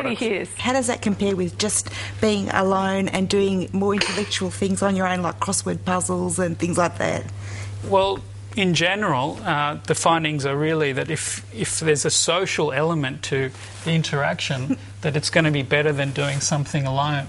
Katie Hughes. How does that compare with just being alone and doing more intellectual things on your own, like crossword puzzles and things like that? Well, in general, the findings are really that if there's a social element to the interaction, that it's going to be better than doing something alone.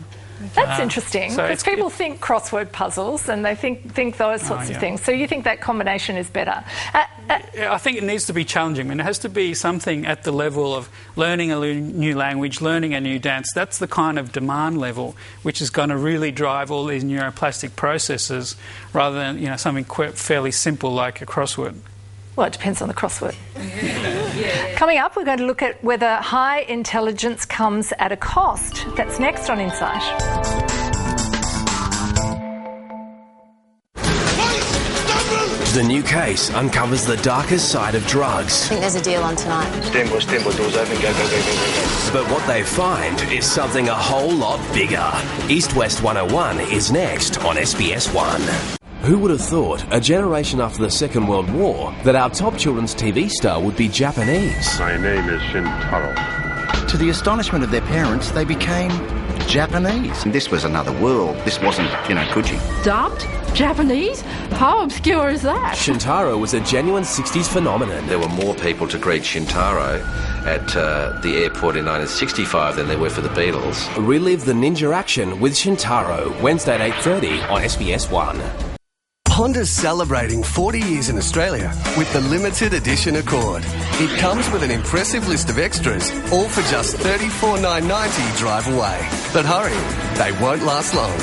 That's interesting, because so people think crossword puzzles and they think those sorts of things. So you think that combination is better? I think it needs to be challenging. I mean, it has to be something at the level of learning a new language, learning a new dance. That's the kind of demand level which is going to really drive all these neuroplastic processes, rather than something fairly simple like a crossword. Well, it depends on the crossword. Coming up, we're going to look at whether high intelligence comes at a cost. That's next on Insight. The new case uncovers the darkest side of drugs. I think there's a deal on tonight. Stand by, doors open, go. But what they find is something a whole lot bigger. East West 101 is next on SBS 1. Who would have thought, a generation after the Second World War, that our top children's TV star would be Japanese? My name is Shintaro. To the astonishment of their parents, they became Japanese. This was another world. This wasn't, Coogee. Dubbed? Japanese? How obscure is that? Shintaro was a genuine 60s phenomenon. There were more people to greet Shintaro at the airport in 1965 than there were for the Beatles. Relive the ninja action with Shintaro, Wednesday at 8:30 on SBS 1. Honda's celebrating 40 years in Australia with the limited edition Accord. It comes with an impressive list of extras, all for just $34,990 drive away. But hurry, they won't last long.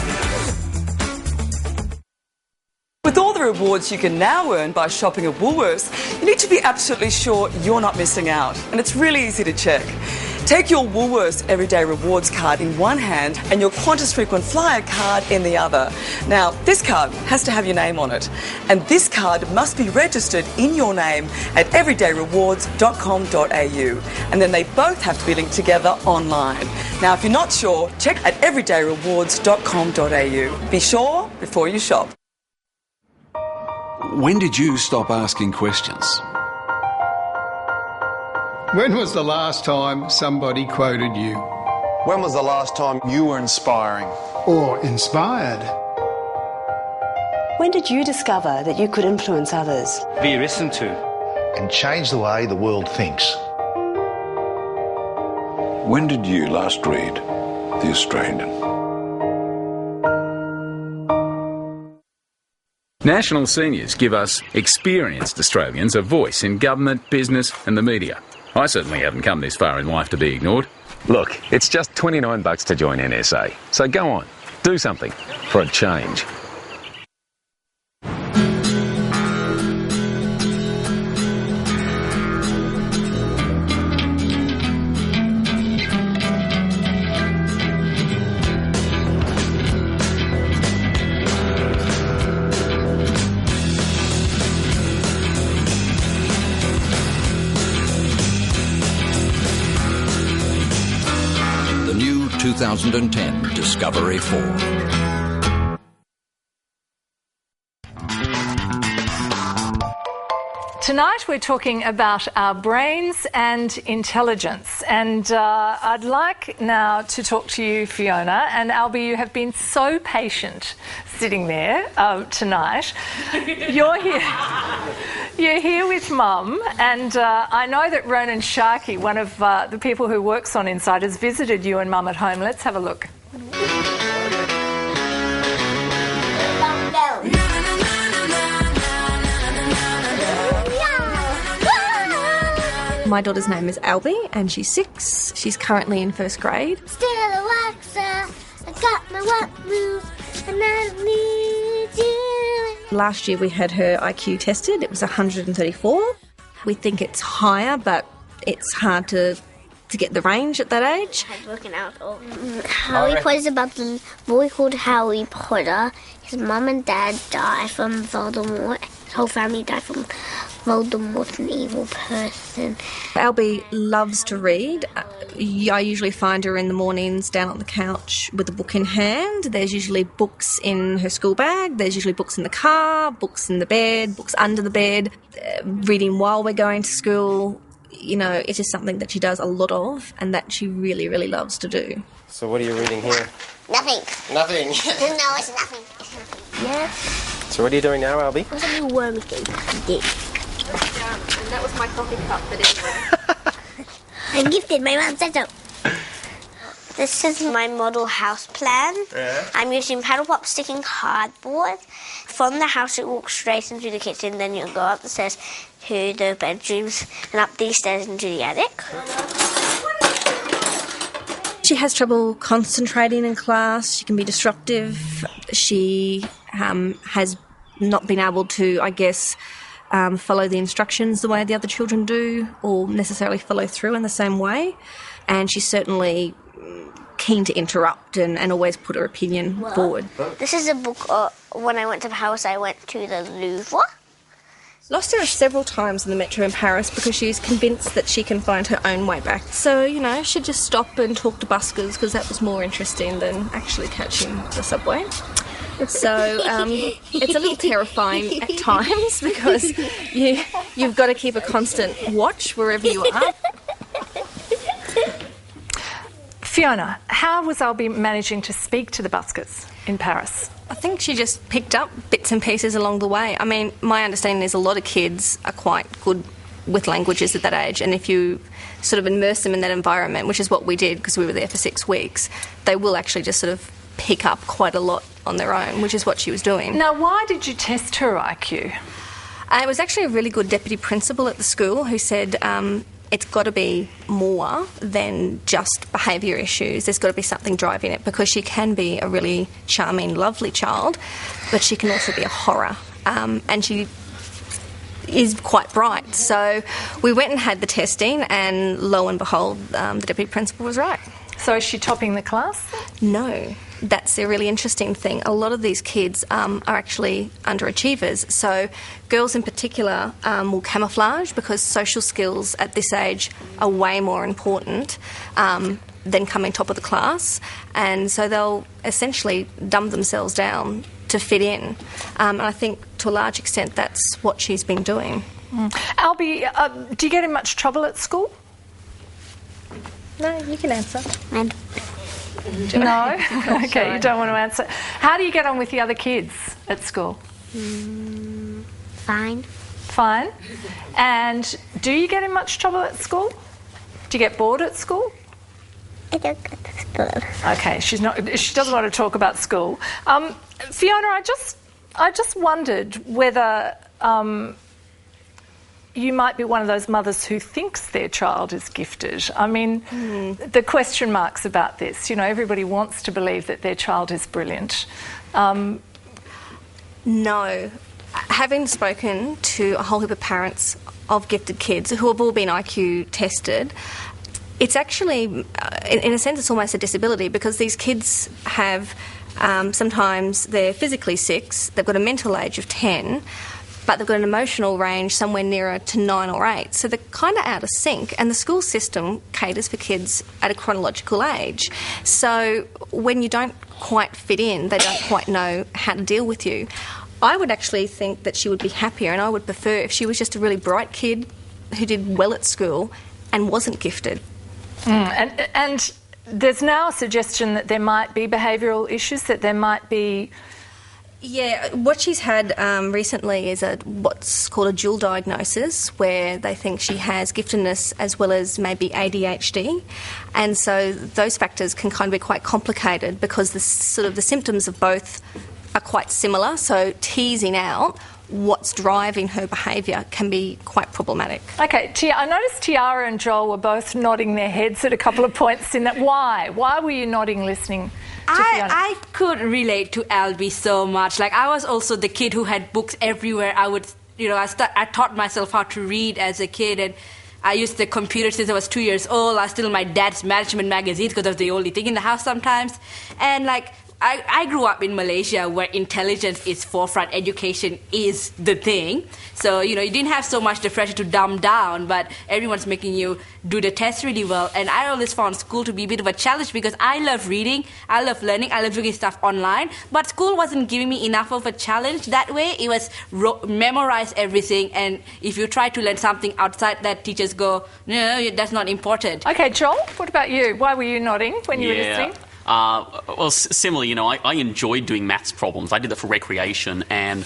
With all the rewards you can now earn by shopping at Woolworths, you need to be absolutely sure you're not missing out. And it's really easy to check. Take your Woolworths Everyday Rewards card in one hand and your Qantas Frequent Flyer card in the other. Now, this card has to have your name on it. And this card must be registered in your name at everydayrewards.com.au. And then they both have to be linked together online. Now, if you're not sure, check at everydayrewards.com.au. Be sure before you shop. When did you stop asking questions? When was the last time somebody quoted you? When was the last time you were inspiring? Or inspired? When did you discover that you could influence others? Be listened to. And change the way the world thinks. When did you last read The Australian? National seniors give us experienced Australians a voice in government, business and the media. I certainly haven't come this far in life to be ignored. Look, it's just $29 to join NSA. So go on, do something for a change. The new 2010 Discovery 4. Tonight we're talking about our brains and intelligence, and I'd like now to talk to you, Fiona, and Albie, you have been so patient sitting there tonight. You're here with Mum, and I know that Ronan Sharkey, one of the people who works on Insight, has visited you and Mum at home. Let's have a look. My daughter's name is Albie and she's 6. She's currently in first grade. Still a waxer, I got my work moves and I need you. Last year we had her IQ tested. It was 134. We think it's higher, but it's hard to get the range at that age. Working out. Harry Potter is about the boy called Harry Potter. His mum and dad died from Voldemort. His whole family died from Voldemort's an evil person. Albie loves to read. I usually find her in the mornings down on the couch with a book in hand. There's usually books in her school bag. There's usually books in the car, books in the bed, books under the bed, reading while we're going to school. you know, it is something that she does a lot of and that she really, really loves to do. So what are you reading here? Nothing. Nothing. No, it's nothing. Yeah. So what are you doing now, Albie? What's a little wormy thing? Yeah. And that was my coffee cup, but anyway. I'm gifted. My mum said so. This is my model house plan. Yeah. I'm using paddle pop stick and cardboard. From the house, it walks straight into the kitchen. Then you'll go up the stairs to the bedrooms and up these stairs into the attic. She has trouble concentrating in class. She can be disruptive. She has not been able to, I guess, follow the instructions the way the other children do, or necessarily follow through in the same way. And she's certainly keen to interrupt and always put her opinion forward. This is a book. When I went to Paris, I went to the Louvre. Lost her several times in the metro in Paris because she's convinced that she can find her own way back. So, you know, she'd just stop and talk to buskers because that was more interesting than actually catching the subway. So it's a little terrifying at times because you've got to keep a constant watch wherever you are. Fiona, how was Albie managing to speak to the buskers in Paris? I think she just picked up bits and pieces along the way. I mean, my understanding is a lot of kids are quite good with languages at that age, and if you sort of immerse them in that environment, which is what we did because we were there for 6 weeks, they will actually just sort of pick up quite a lot on their own, which is what she was doing. Now, why did you test her IQ? It was actually a really good deputy principal at the school who said it's got to be more than just behaviour issues. There's got to be something driving it because she can be a really charming, lovely child, but she can also be a horror. And she is quite bright. So we went and had the testing and lo and behold, the deputy principal was right. So is she topping the class? No. That's a really interesting thing. A lot of these kids are actually underachievers. So girls in particular will camouflage because social skills at this age are way more important than coming top of the class. And so they'll essentially dumb themselves down to fit in. And I think to a large extent that's what she's been doing. Albie, do you get in much trouble at school? No, you can answer. No? Okay, you don't want to answer. How do you get on with the other kids at school? Fine. Fine. And do you get in much trouble at school? Do you get bored at school? I don't get to school. Okay, she doesn't want to talk about school. Fiona, I just wondered whether you might be one of those mothers who thinks their child is gifted. I mean, the question marks about this. You know, everybody wants to believe that their child is brilliant. No. Having spoken to a whole heap of parents of gifted kids who have all been IQ tested, it's actually, in a sense, it's almost a disability because these kids have, sometimes they're physically 6, they've got a mental age of 10, but they've got an emotional range somewhere nearer to 9 or 8. So they're kind of out of sync, and the school system caters for kids at a chronological age. So when you don't quite fit in, they don't quite know how to deal with you. I would actually think that she would be happier, and I would prefer if she was just a really bright kid who did well at school and wasn't gifted. And there's now a suggestion that there might be behavioural issues, that there might be... Yeah, what she's had recently is what's called a dual diagnosis, where they think she has giftedness as well as maybe ADHD, and so those factors can kind of be quite complicated because the symptoms of both are quite similar. So teasing out what's driving her behaviour can be quite problematic. Okay, I noticed Tiara and Joel were both nodding their heads at a couple of points in that. Why? Why were you nodding, listening? I could relate to Albie so much. Like, I was also the kid who had books everywhere. I taught myself how to read as a kid, and I used the computer since I was 2 years old. I was still in my dad's management magazines because that was the only thing in the house sometimes. And, like, I grew up in Malaysia where intelligence is forefront, education is the thing. So, you didn't have so much the pressure to dumb down, but everyone's making you do the test really well. And I always found school to be a bit of a challenge because I love reading, I love learning, I love doing stuff online, but school wasn't giving me enough of a challenge that way. It was memorize everything, and if you try to learn something outside that, teachers go, no, that's not important. Okay, Joel, what about you? Why were you nodding when you were listening? Well, similarly, I enjoyed doing maths problems. I did that for recreation, and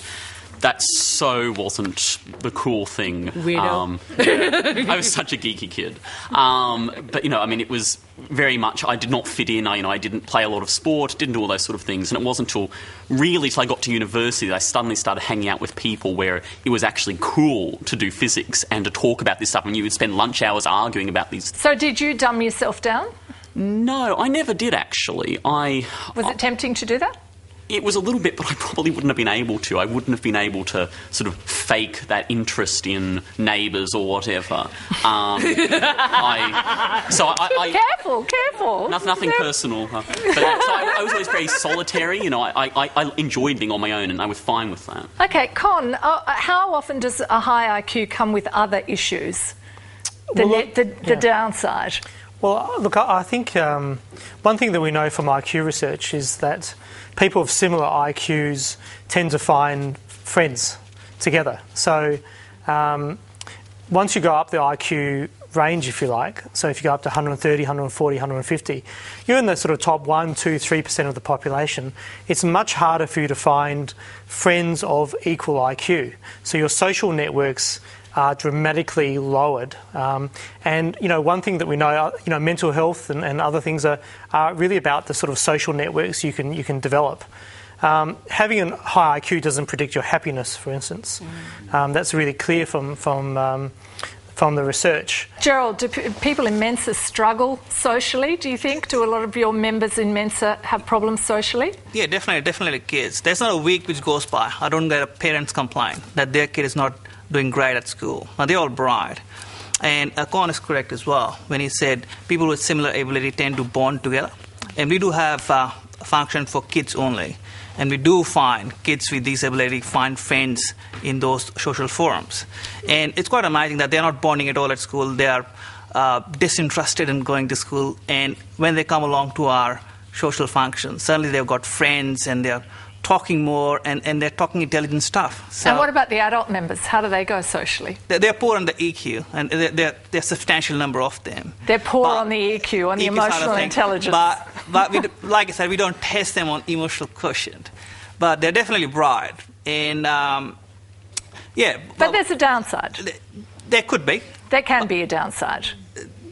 that so wasn't the cool thing. Weirdo. I was such a geeky kid. But, it was very much, I did not fit in. I didn't play a lot of sport, didn't do all those sort of things. And it wasn't till I got to university that I suddenly started hanging out with people where it was actually cool to do physics and to talk about this stuff. And you would spend lunch hours arguing about these. So did you dumb yourself down? No, I never did, actually. Was it tempting to do that? It was a little bit, but I probably wouldn't have been able to. I wouldn't have been able to sort of fake that interest in Neighbours or whatever. Careful. Nothing personal. But I was always very solitary. I enjoyed being on my own, and I was fine with that. Okay, Con, how often does a high IQ come with other issues? The downside? Well, look, I think one thing that we know from IQ research is that people of similar IQs tend to find friends together. So once you go up the IQ range, if you like, so if you go up to 130, 140, 150, you're in the sort of top 1, 2, 3% of the population. It's much harder for you to find friends of equal IQ. So your social networks are dramatically lowered. And, one thing that we know, mental health and other things are really about the sort of social networks you can develop. Having a high IQ doesn't predict your happiness, for instance. That's really clear from the research. Gerald, do people in Mensa struggle socially, do you think? Do a lot of your members in Mensa have problems socially? Yeah, definitely kids. There's not a week which goes by I don't get a parents complain that their kid is not doing great at school. Now, they're all bright. And Con is correct as well when he said people with similar ability tend to bond together. And we do have a function for kids only. And we do find kids with disability find friends in those social forums. And it's quite amazing that they're not bonding at all at school. They are disinterested in going to school. And when they come along to our social functions, suddenly they've got friends and they're talking more and they're talking intelligent stuff. So and what about the adult members? How do they go socially? They're poor on the EQ, and there's a substantial number of them. They're poor on the EQ, on the emotional intelligence. But we, like I said, we don't test them on emotional quotient. But they're definitely bright. And, But there's a downside. There could be. There can be a downside.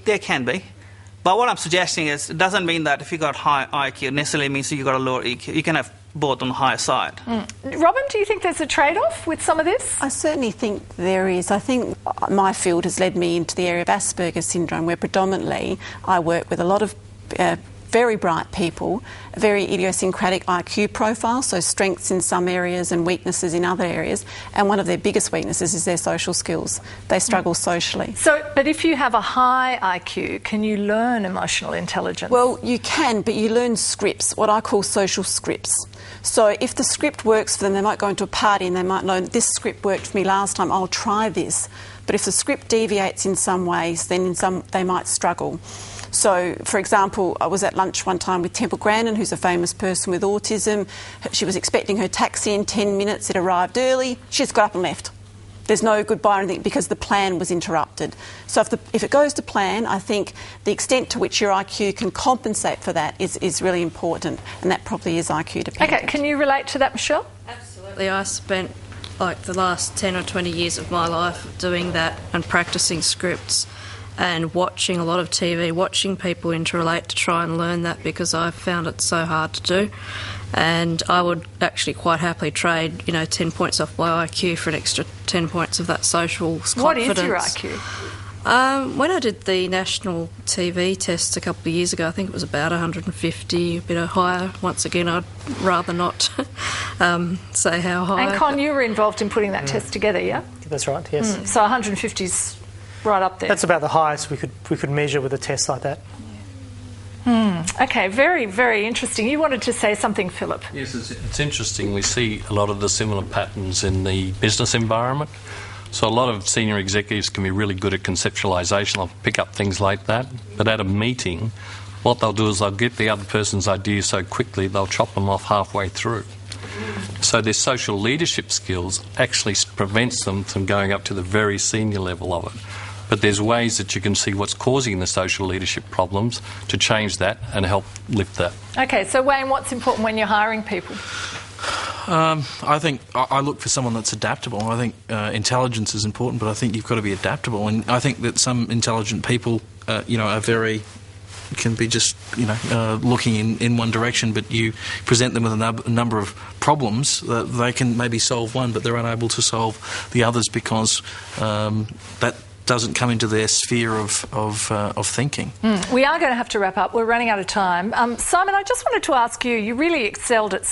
There can be. But what I'm suggesting is it doesn't mean that if you got high IQ, necessarily means you got a lower EQ. You can have both on the higher side. Robin, do you think there's a trade-off with some of this? I certainly think there is. I think my field has led me into the area of Asperger's syndrome, where predominantly I work with a lot of very bright people, a very idiosyncratic IQ profile, so strengths in some areas and weaknesses in other areas, and one of their biggest weaknesses is their social skills. They struggle socially. But if you have a high IQ, can you learn emotional intelligence? Well, you can, but you learn scripts, what I call social scripts. So if the script works for them, they might go into a party and they might know this script worked for me last time, I'll try this. But if the script deviates in some ways, then they might struggle. So, for example, I was at lunch one time with Temple Grandin, who's a famous person with autism. She was expecting her taxi in 10 minutes. It arrived early. She just got up and left. There's no goodbye or anything because the plan was interrupted. So if it goes to plan, I think the extent to which your IQ can compensate for that is really important, and that probably is IQ dependent. Okay, can you relate to that, Michelle? Absolutely. I spent the last 10 or 20 years of my life doing that and practising scripts and watching a lot of TV, watching people interrelate to try and learn that, because I found it so hard to do. And I would actually quite happily trade, 10 points off my IQ for an extra 10 points of that social confidence. What is your IQ? When I did the national TV test a couple of years ago, I think it was about 150, a bit higher. Once again, I'd rather not say how high. And Con, you were involved in putting that test together, yeah? That's right, yes. So 150's right up there. That's about the highest we could measure with a test like that. Okay, very, very interesting. You wanted to say something, Philip? Yes, it's interesting. We see a lot of the similar patterns in the business environment. So a lot of senior executives can be really good at conceptualisation. They'll pick up things like that. But at a meeting, what they'll do is they'll get the other person's idea so quickly they'll chop them off halfway through. So their social leadership skills actually prevents them from going up to the very senior level of it. But there's ways that you can see what's causing the social leadership problems to change that and help lift that. Okay, so Wayne, what's important when you're hiring people? I think I look for someone that's adaptable. I think intelligence is important, but I think you've got to be adaptable. And I think that some intelligent people, are very... can be just, looking in one direction, but you present them with a number of problems that they can maybe solve one, but they're unable to solve the others because that doesn't come into their sphere of thinking. We are going to have to wrap up. We're running out of time. Simon, I just wanted to ask you, you really excelled at